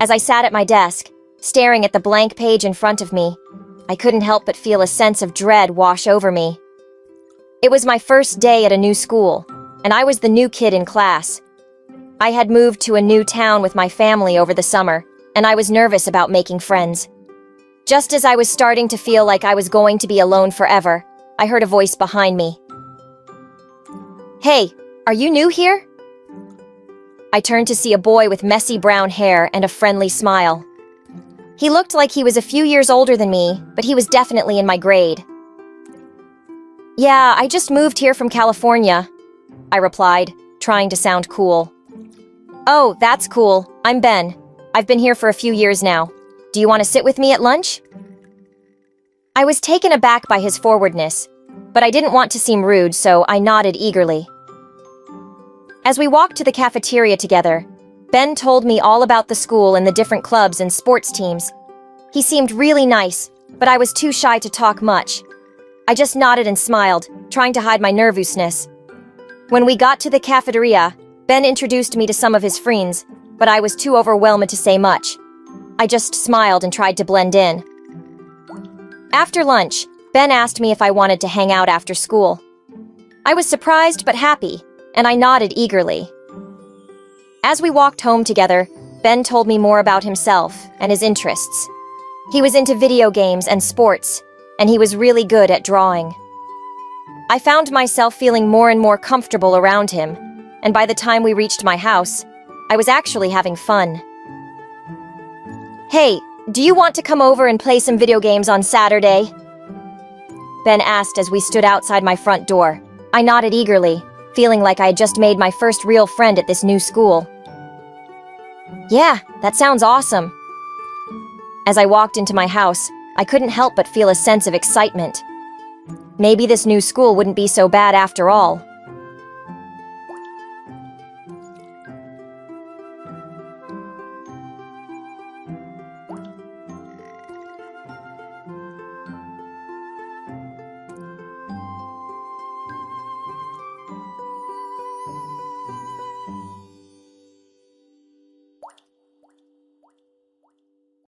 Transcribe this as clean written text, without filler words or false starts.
As I sat at my desk, staring at the blank page in front of me, I couldn't help but feel a sense of dread wash over me. It was my first day at a new school, and I was the new kid in class. I had moved to a new town with my family over the summer, and I was nervous about making friends. Just as I was starting to feel like I was going to be alone forever, I heard a voice behind me. "Hey, are you new here?" I turned to see a boy with messy brown hair and a friendly smile. He looked like he was a few years older than me, but he was definitely in my grade. "Yeah, I just moved here from California," I replied, trying to sound cool. "Oh, that's cool. I'm Ben. I've been here for a few years now. Do you want to sit with me at lunch?" I was taken aback by his forwardness, but I didn't want to seem rude, so I nodded eagerly. As we walked to the cafeteria together, Ben told me all about the school and the different clubs and sports teams. He seemed really nice, but I was too shy to talk much. I just nodded and smiled, trying to hide my nervousness. When we got to the cafeteria, Ben introduced me to some of his friends, but I was too overwhelmed to say much. I just smiled and tried to blend in. After lunch, Ben asked me if I wanted to hang out after school. I was surprised but happy, and I nodded eagerly. As we walked home together, Ben told me more about himself and his interests. He was into video games and sports, and he was really good at drawing. I found myself feeling more and more comfortable around him, and by the time we reached my house, I was actually having fun. "Hey, do you want to come over and play some video games on Saturday?" Ben asked as we stood outside my front door. I nodded eagerly, feeling like I had just made my first real friend at this new school. "Yeah, that sounds awesome." As I walked into my house, I couldn't help but feel a sense of excitement. Maybe this new school wouldn't be so bad after all.